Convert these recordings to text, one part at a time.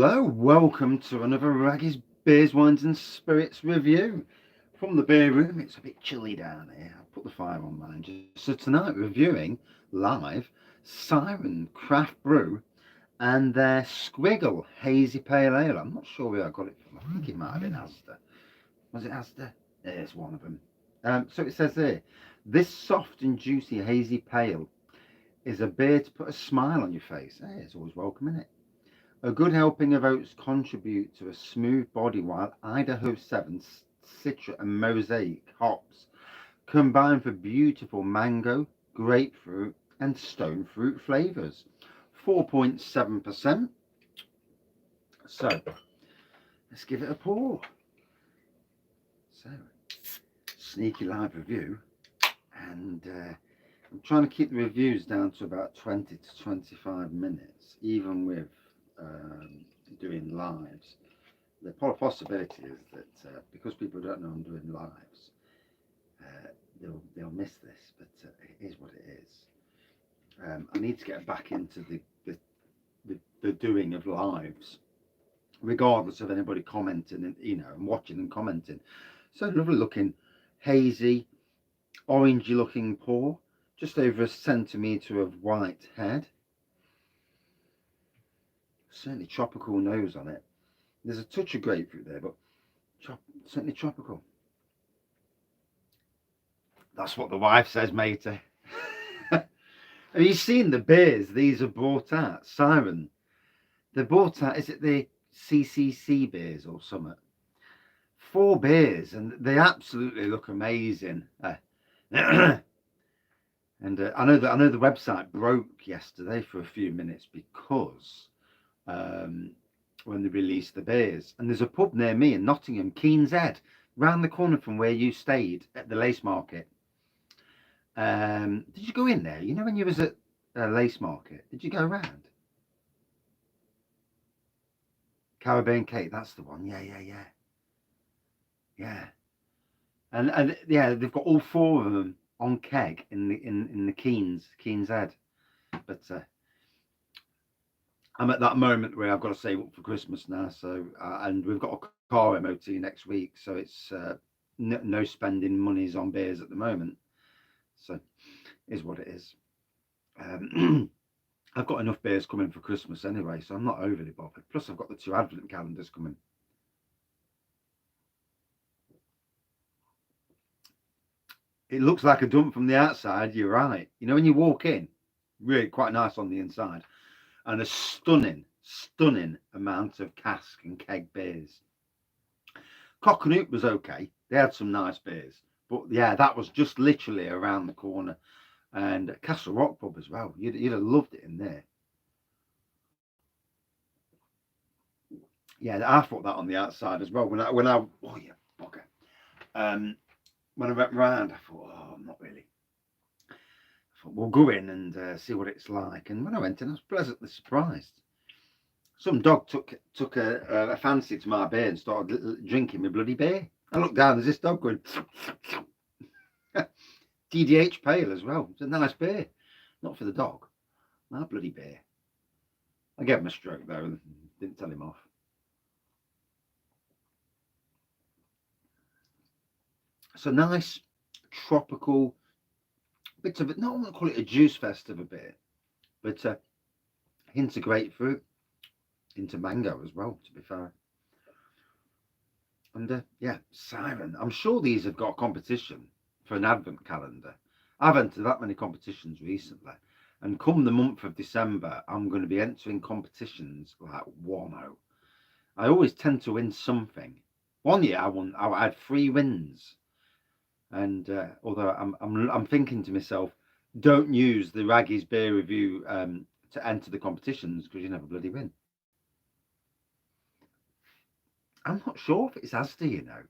Hello, welcome to another Wraggys Beers, Wines and Spirits review. From the beer room, it's a bit chilly down here. I'll put the fire on, mind you. So tonight, reviewing live Siren Craft Brew and their Squiggle Hazy Pale Ale. I'm not sure where I got it from. I think it might have been Asda. Was it Asda? Yeah, it's one of them. So it says here, this soft and juicy hazy pale is a beer to put a smile on your face. Hey, it's always welcome, isn't it? A good helping of oats contribute to a smooth body, while Idaho 7, Citra and Mosaic hops combine for beautiful mango, grapefruit and stone fruit flavours. 4.7%. So let's give it a pour. So sneaky live review, and I'm trying to keep the reviews down to about 20 to 25 minutes, even with doing lives. The possibility is that because people don't know I'm doing lives, they'll miss this, but it is what it is. I need to get back into the doing of lives, regardless of anybody commenting and and watching and commenting. So lovely looking, hazy, orangey looking pour, just over a centimetre of white head. Certainly tropical nose on it. There's a touch of grapefruit there, but certainly tropical. That's what the wife says, matey. Have you seen the beers these are brought out? Siren. They're brought out, is it the CCC beers or something? 4 beers, and they absolutely look amazing. And I know the website broke yesterday for a few minutes because when they released the beers, and there's a pub near me in Nottingham, Keen's Head, round the corner from where you stayed at the Lace Market. Did you go in there? You know when you was at Lace Market, did you go around? Caribbean Cake, that's the one. Yeah. And yeah, they've got all 4 of them on keg in the Keen's Head. But I'm at that moment where I've got to save up for Christmas now. So and we've got a car MOT next week, so it's no spending monies on beers at the moment. So is what it is. I've got enough beers coming for Christmas anyway, so I'm not overly bothered. Plus, I've got the 2 Advent calendars coming. It looks like a dump from the outside. You're right. You know, when you walk in, really quite nice on the inside, and a stunning amount of cask and keg beers. Coconut was okay. They had some nice beers, but yeah, that was just literally around the corner. And Castle Rock pub as well. You'd have loved it in there. Yeah, I thought that on the outside as well. When I oh yeah, okay. When I went round, I thought, oh, I'm not really. I thought we'll go in and see what it's like. And when I went in, I was pleasantly surprised. Some dog took a fancy to my beer and started drinking my bloody beer. I looked down, there's this dog going. DDH pale as well. It's a nice beer, not for the dog. My bloody beer. I gave him a stroke though and didn't tell him off. So nice tropical bits of it. Not want to call it a juice fest of a beer, but a hint of grapefruit, into mango as well, to be fair. And yeah, Siren. I'm sure these have got a competition for an advent calendar. I've entered that many competitions recently, and come the month of December, I'm going to be entering competitions like 1-0. I always tend to win something. One year I had 3 wins, and although I'm thinking to myself, don't use the Wraggys beer review to enter the competitions because you never bloody win. I'm not sure if it's Asda, you know.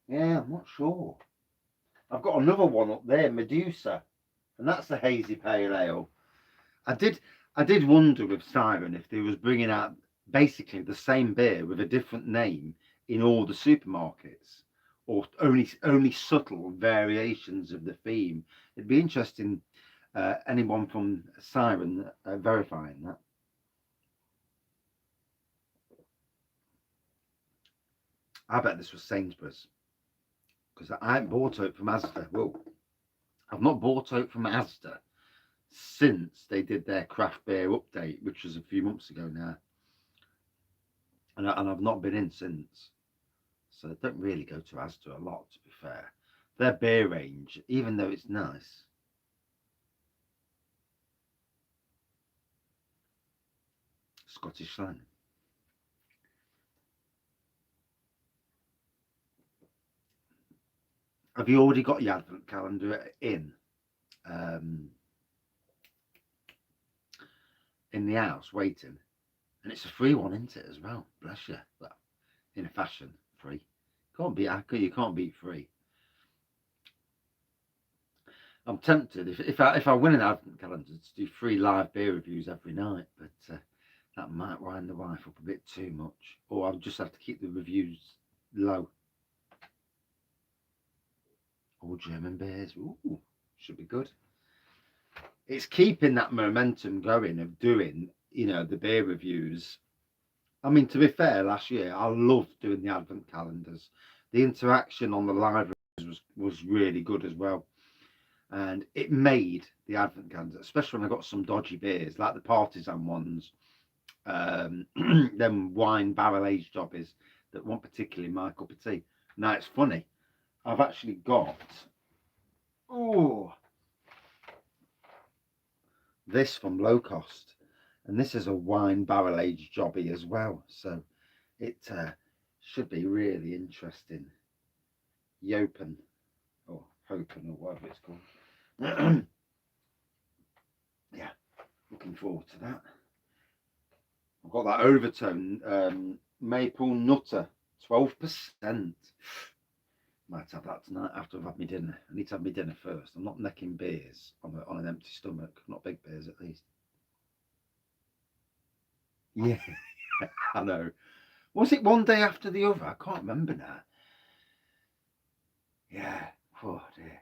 Yeah, I'm not sure. I've got another one up there, Medusa, and that's the hazy pale ale. I did wonder with Siren if they was bringing out basically the same beer with a different name in all the supermarkets, or only subtle variations of the theme. It'd be interesting Anyone from Siren verifying that? I bet this was Sainsbury's because I ain't bought it from Asda. Whoa, I've not bought it from Asda since they did their craft beer update, which was a few months ago now, and I've not been in since. So I don't really go to Asda a lot, to be fair. Their beer range, even though it's nice, Scottish slang. Have you already got your advent calendar um, in the house waiting? And it's a free one, isn't it, as well? Bless you. Well, in a fashion, free. You can't beat free. I'm tempted if I win an advent calendar to do 3 live beer reviews every night, but that might wind the wife up a bit too much, or I'll just have to keep the reviews low. All German beers, ooh, should be good. It's keeping that momentum going of doing, the beer reviews. I mean, to be fair, last year I loved doing the advent calendars. The interaction on the live was really good as well. And it made the advent calendar, especially when I got some dodgy beers like the partisan ones, them wine barrel aged jobbies that weren't particularly my cup of tea. Now it's funny, I've actually got this from Low Cost, and this is a wine barrel aged jobby as well, so it should be really interesting. Yopen or Hopen or whatever it's called. Yeah, looking forward to that. I've got that overtone maple nutter, 12%. Might have that tonight after I've had my dinner. I need to have my dinner first. I'm not necking beers on an empty stomach, not big beers at least. Yeah, I know. Was it one day after the other? I can't remember now. Yeah, oh dear.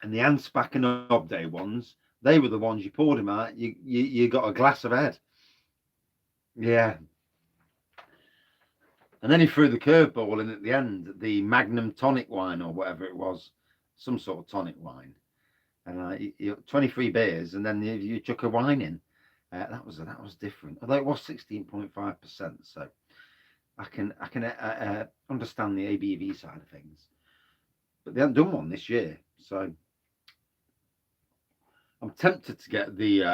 And the Ansbach and Obday ones, they were the ones you poured them out. You got a glass of head. Yeah. And then he threw the curveball in at the end, the Magnum tonic wine or whatever it was, some sort of tonic wine. And 23 beers, and then you chuck a wine in. That was different. Although it was 16.5%, so I can understand the ABV side of things. But they haven't done one this year, so I'm tempted to get the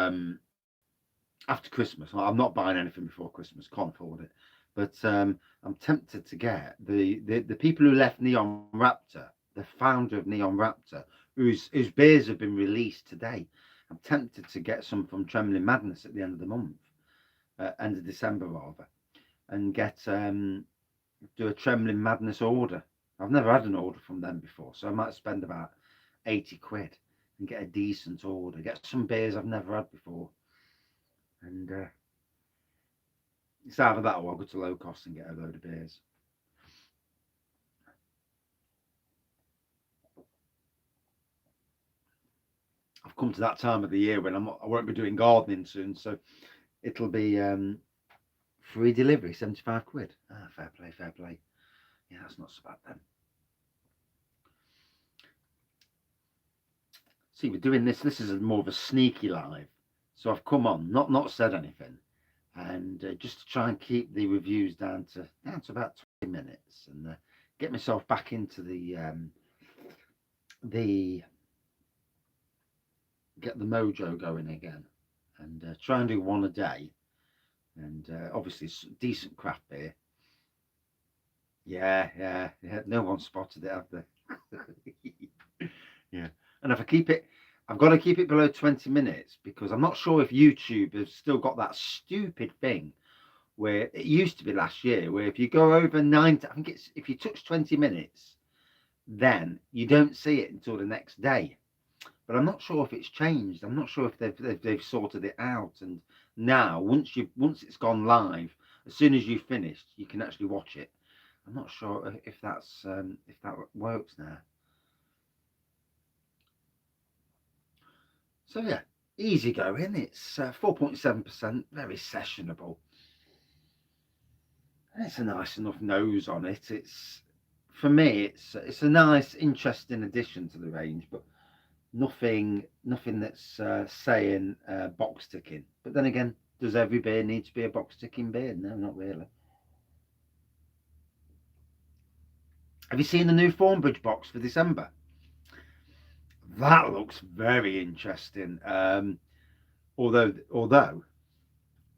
after Christmas. I'm not buying anything before Christmas, can't afford it. But I'm tempted to get the people who left Neon Raptor, the founder of Neon Raptor, whose beers have been released today. I'm tempted to get some from Trembling Madness at the end of the month, end of December rather, and get do a Trembling Madness order. I've never had an order from them before, so I might spend about 80 quid and get a decent order, get some beers I've never had before. And it's either that or I'll go to Low Cost and get a load of beers. I've come to that time of the year when I won't be doing gardening soon, so it'll be free delivery, 75 quid. Ah, fair play, fair play. Yeah, that's not so bad then. See, we're doing this. This is more of a sneaky live. So I've come on, not said anything, and just to try and keep the reviews down to about 20 minutes, and get myself back into the get the mojo going again, and try and do one a day, and obviously decent craft beer. Yeah. No one spotted it, have they? Yeah, and if I keep it, I've got to keep it below 20 minutes because I'm not sure if YouTube has still got that stupid thing where it used to be last year, where if you go over 90, I think it's if you touch 20 minutes, then you don't see it until the next day. But I'm not sure if it's changed. I'm not sure if they've sorted it out. And now, once it's gone live, as soon as you've finished, you can actually watch it. I'm not sure if that works now. So yeah, easy going. It's 4.7%, very sessionable. It's a nice enough nose on it. It's, for me, it's a nice, interesting addition to the range, but nothing that's saying box ticking. But then again, does every beer need to be a box ticking beer? No, not really. Have you seen the new Thornbridge box for December? That looks very interesting. Although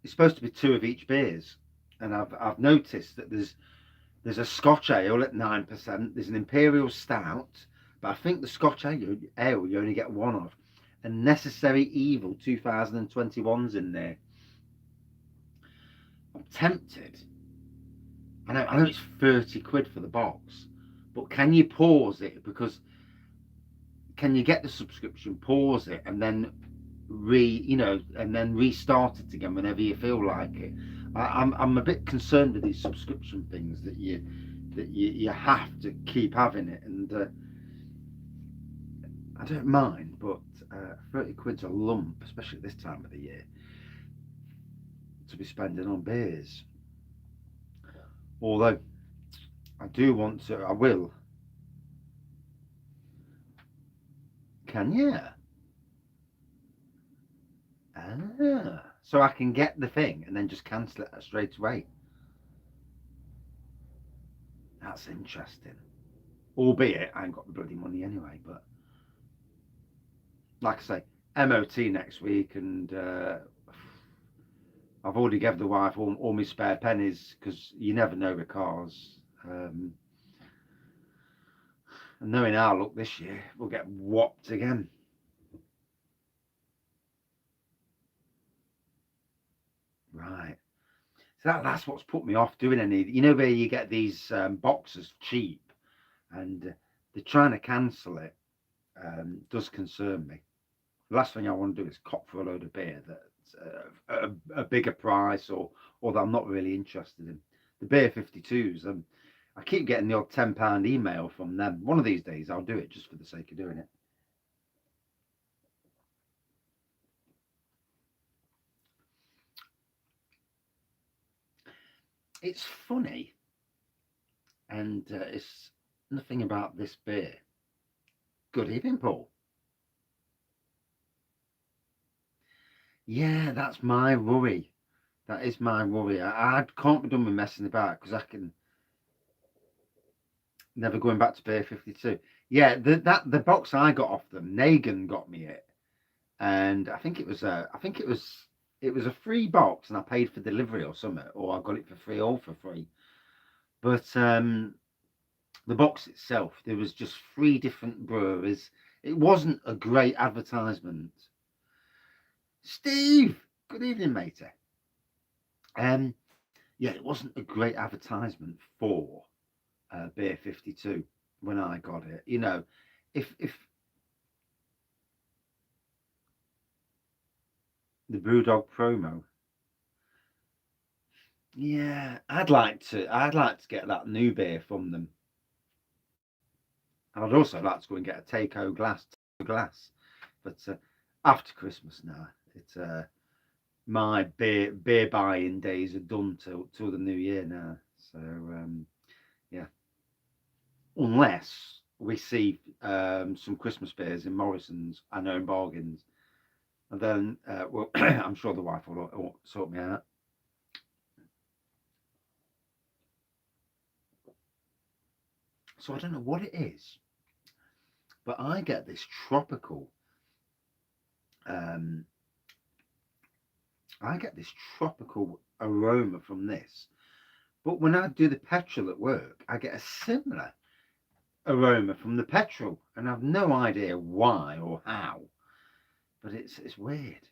it's supposed to be two of each beers, and I've noticed that there's a Scotch ale at 9%. There's an Imperial Stout, but I think the Scotch ale you only get one of. And Necessary Evil 2021's in there. I'm tempted. I know it's 30 quid for the box, but can you pause it? Because can you get the subscription, pause it, and then restart it again whenever you feel like it? I'm a bit concerned with these subscription things that you have to keep having it, and I don't mind, but 30 quid's a lump, especially at this time of the year, to be spending on beers. Although I do want to, I will. Can you? So I can get the thing and then just cancel it straight away. That's interesting. Albeit I ain't got the bloody money anyway, but like I say, MOT next week, and I've already gave the wife all my spare pennies because you never know with cars. And knowing our luck this year, we'll get whopped again. Right. So that's what's put me off doing any. You know where you get these boxes cheap, and they're trying to cancel it. Does concern me. The last thing I want to do is cop for a load of beer that's a bigger price, or that I'm not really interested in. The beer 52s. I keep getting the odd £10 email from them. One of these days I'll do it just for the sake of doing it. It's funny, and it's nothing about this beer. Good evening, Paul. Yeah, that's my worry. That is my worry. I can't be done with messing about because I can never going back to Beer 52. Yeah, the box I got off them, Nagan got me it, and I think it was a free box, and I paid for delivery or something, or I got it for free, all for free. But the box itself, there was just three different breweries. It wasn't a great advertisement. Steve, good evening, matey. Yeah, it wasn't a great advertisement for Beer 52 when I got it. If the Brewdog promo, yeah, I'd like to get that new beer from them. I'd also like to go and get a glass, but after Christmas now, it's my beer buying days are done till the new year now. So yeah, unless we see some Christmas beers in Morrison's, I know in bargains, and then well, I'm sure the wife will sort me out. So I don't know what it is, but I get this tropical. Um, I get this tropical aroma from this, but when I do the petrol at work, I get a similar aroma from the petrol, and I've no idea why or how, but it's weird.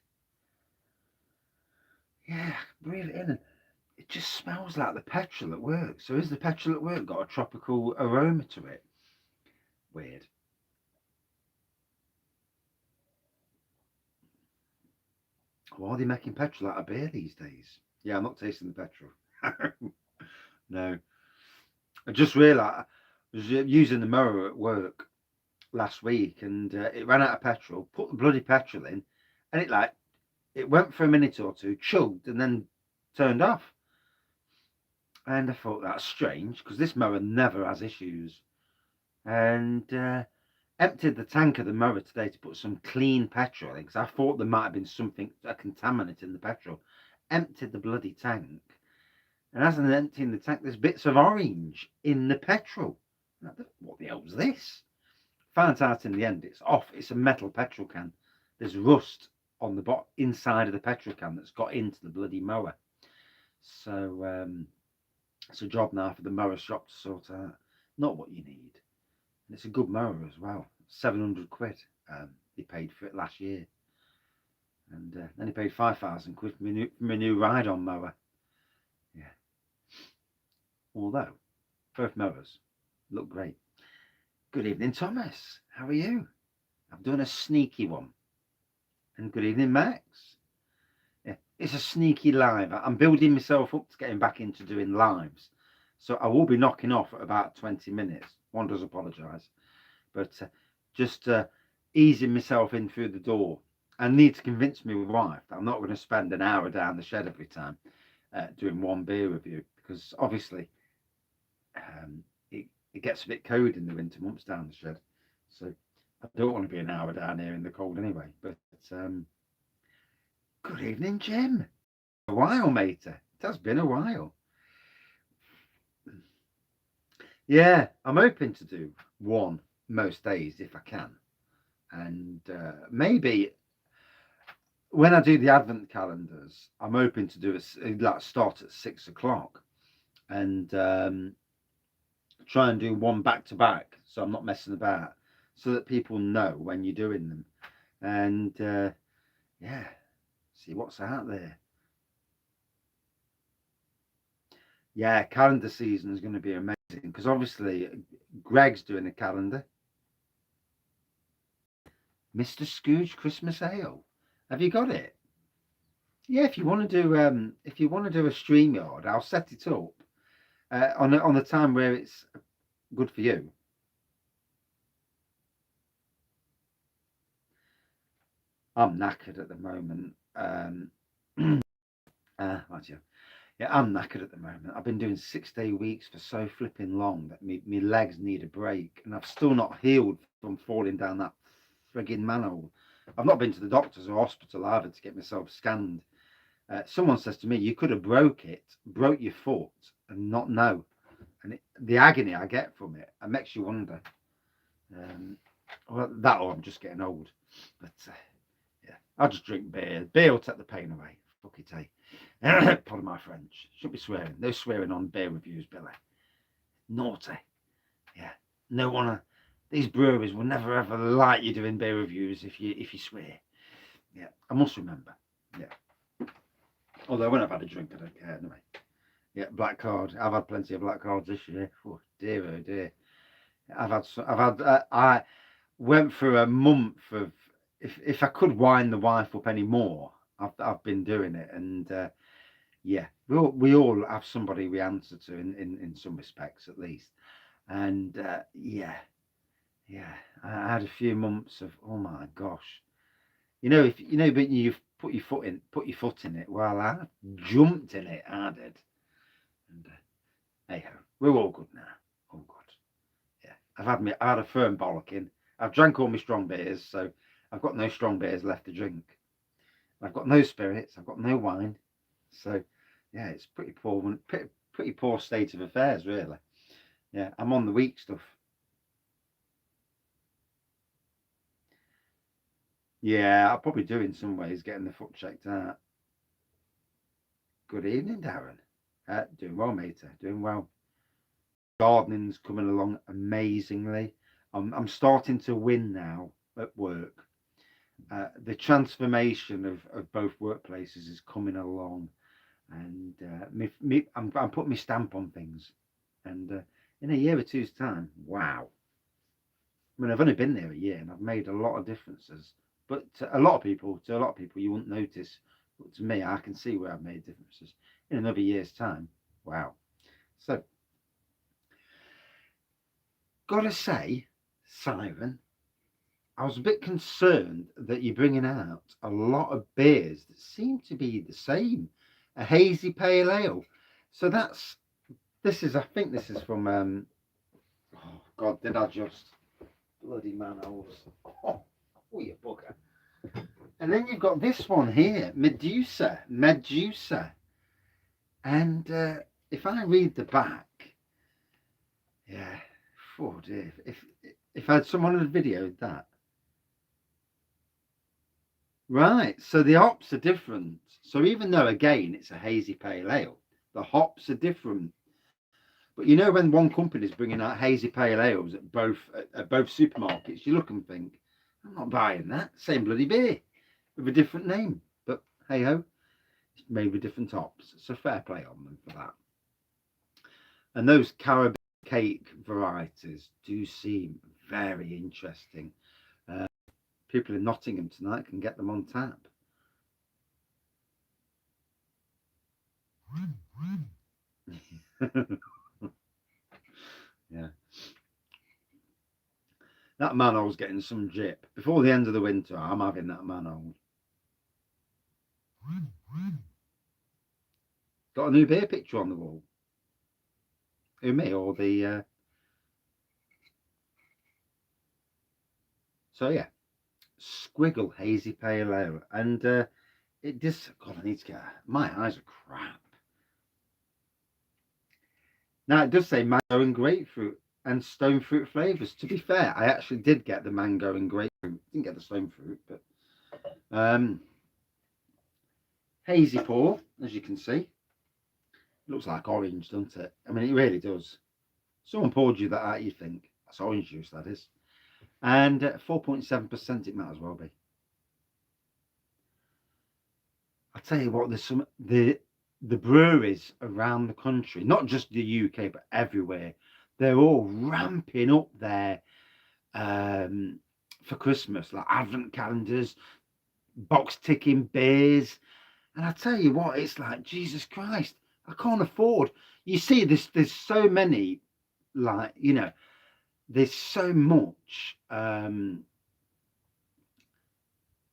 Yeah, breathe it in, and it just smells like the petrol at work. So is the petrol at work got a tropical aroma to it? Weird. Why are they making petrol out of beer these days? Yeah, I'm not tasting the petrol. No, I just realised I was using the mower at work, last week, and it ran out of petrol. Put the bloody petrol in, and it went for a minute or two, chugged, and then turned off. And I thought that's strange because this mower never has issues. And emptied the tank of the mower today to put some clean petrol in because I thought there might have been something, a contaminant in the petrol. Emptied the bloody tank, and as I'm emptying the tank, there's bits of orange in the petrol. What the hell's this? Found out in the end, it's off. It's a metal petrol can. There's rust on the bottom inside of the petrol can that's got into the bloody mower. So it's a job now for the mower shop to sort out. Not what you need. And it's a good mower as well. 700 quid he paid for it last year. And then he paid 5,000 quid for my new ride-on mower. Yeah. Although, both mowers look great. Good evening, Thomas. How are you? I've done a sneaky one. And good evening, Max. Yeah, it's a sneaky live. I'm building myself up to getting back into doing lives. So I will be knocking off at about 20 minutes. One does apologise. But just easing myself in through the door. I need to convince my wife that I'm not going to spend an hour down the shed every time doing one beer review. Because obviously it gets a bit cold in the winter months down the shed. So I don't want to be an hour down here in the cold anyway. But good evening, Jim. A while, matey. It has been a while. Yeah, I'm hoping to do one most days if I can. And maybe when I do the advent calendars, I'm hoping to do like start at 6 o'clock and try and do one back to back, so I'm not messing about, so that people know when you're doing them. And yeah, see what's out there. Yeah, calendar season is going to be amazing because obviously Greg's doing a calendar. Mr. Scrooge Christmas Ale. Have you got it? Yeah, if you want to do a StreamYard, I'll set it up on a time where it's good for you. I'm knackered at the moment. Yeah, I'm knackered at the moment. I've been doing 6-day weeks for so flipping long that my legs need a break, and I've still not healed from falling down that frigging manhole. I've not been to the doctors or hospital either to get myself scanned. Someone says to me, you could have broke your foot and not know. And the agony I get from it makes you wonder. Well, that or I'm just getting old. But yeah, I'll just drink beer. Beer will take the pain away. Fuck it, eh? Pardon my French. Shouldn't be swearing. No swearing on beer reviews, Billy. Naughty. Yeah. No one. These breweries will never ever like you doing beer reviews if you swear. Yeah, I must remember. Yeah. Although when I've had a drink, I don't care anyway. Yeah, black card. I've had plenty of black cards this year. Oh dear. I went through a month of if I could wind the wife up anymore, I've been doing it, and yeah, we all have somebody we answer to in some respects at least, and yeah, I had a few months of oh my gosh, but you've put your foot in it. Well, I jumped in it, I did, and hey ho, we're all good now, all good. Yeah, I had a firm bollocking. I've drank all my strong beers, so I've got no strong beers left to drink. I've got no spirits. I've got no wine. So yeah, it's pretty poor state of affairs, really. Yeah, I'm on the weak stuff. Yeah, I'll probably do in some ways getting the foot checked out. Good evening, Darren. Doing well, mate. Doing well. Gardening's coming along amazingly. I'm starting to win now at work. The transformation of both workplaces is coming along, and I'm putting my stamp on things. And in a year or two's time, wow. I mean, I've only been there a year, and I've made a lot of differences. But to a lot of people, you wouldn't notice. But to me, I can see where I've made differences. In another year's time, wow. So, gotta say, Siren, I was a bit concerned that you're bringing out a lot of beers that seem to be the same. A hazy pale ale. So I think this is from, oh God, did I just, bloody manholes. Oh, you bugger. And then you've got this one here, Medusa. And if I read the back, yeah, oh dear. If I had someone had videoed that. Right, so the hops are different. So even though again it's a hazy pale ale, the hops are different. But you know when one company's bringing out hazy pale ales at both supermarkets, you look and think, I'm not buying that. Same bloody beer with a different name. But hey ho, it's made with different hops. So fair play on them for that. And those Caribbean cake varieties do seem very interesting. People in Nottingham tonight can get them on tap. Yeah. That manhole's getting some jip. Before the end of the winter, I'm having that manhole. Got a new beer picture on the wall. Who, me or the... So, yeah. Squiggle Hazy Pale Ale. And it just... God, I need to get... My eyes are crap. Now, it does say mango and grapefruit and stone fruit flavours. To be fair, I actually did get the mango and grapefruit. Didn't get the stone fruit, but... hazy pour, as you can see. It looks like orange, doesn't it? I mean, it really does. Someone poured you that out, you think. That's orange juice, that is. And 4.7% it might as well be. I'll tell you what, there's some... The breweries around the country, not just the UK, but everywhere, they're all ramping up their for Christmas, like advent calendars, box ticking beers. And I tell you what, it's like, Jesus Christ, I can't afford. You see, there's so many, like, you know, there's so much.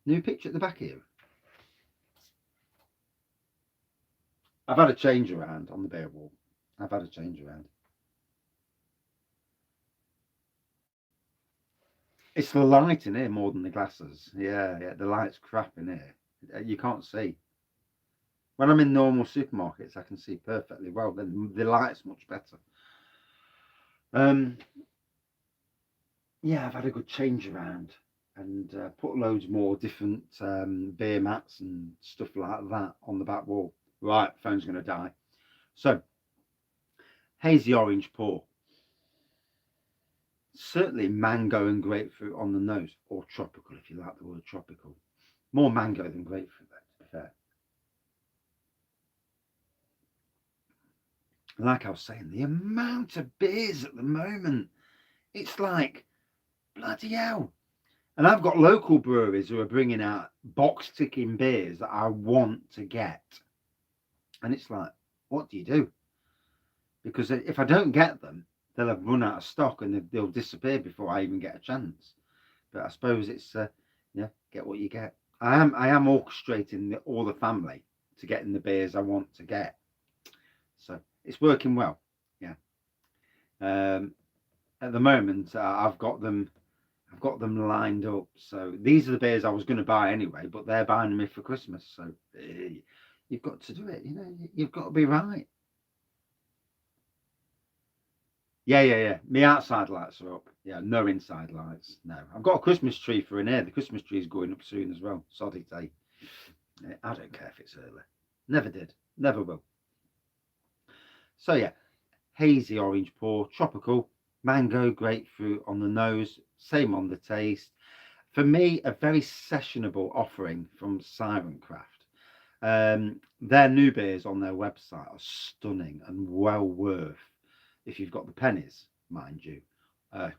New picture at the back here. I've had a change around on the beer wall. I've had a change around. It's the light in here more than the glasses. Yeah, the light's crap in here. You can't see. When I'm in normal supermarkets, I can see perfectly well. Then the light's much better. Yeah, I've had a good change around and put loads more different beer mats and stuff like that on the back wall. Right, phone's going to die. So, hazy orange pour. Certainly mango and grapefruit on the nose, or tropical if you like the word tropical. More mango than grapefruit, to be fair. Like I was saying, the amount of beers at the moment, it's like, bloody hell. And I've got local breweries who are bringing out box ticking beers that I want to get. And it's like, what do you do? Because if I don't get them, they'll have run out of stock and they'll disappear before I even get a chance. But I suppose it's, yeah, get what you get. I am orchestrating all the family to getting the beers I want to get. So it's working well. Yeah. At the moment, I've got them lined up. So these are the beers I was going to buy anyway, but they're buying me for Christmas. So you've got to do it. You know, you've got to be right. Yeah. My outside lights are up. Yeah, no inside lights. No, I've got a Christmas tree for in here. The Christmas tree is going up soon as well. Soddy day. I don't care if it's early. Never did. Never will. So yeah, hazy orange pour, tropical, mango, grapefruit on the nose, same on the taste. For me, a very sessionable offering from Siren Craft. Their new beers on their website are stunning and well worth, if you've got the pennies, mind you,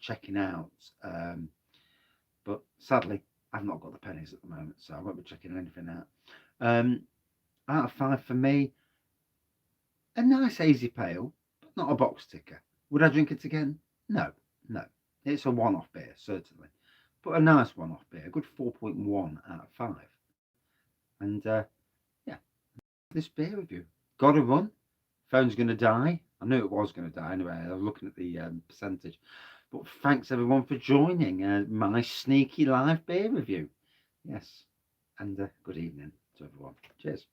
checking out. But sadly, I've not got the pennies at the moment, so I won't be checking anything out. Out of 5 for me, a nice hazy pale, but not a box ticker. Would I drink it again? No. It's a one-off beer, certainly. but a nice one-off beer, a good 4.1 out of 5. And yeah, this beer review. Got to run. Phone's going to die. I knew it was going to die anyway. I was looking at the percentage. But thanks everyone for joining my sneaky live beer review. Yes, and good evening to everyone. Cheers.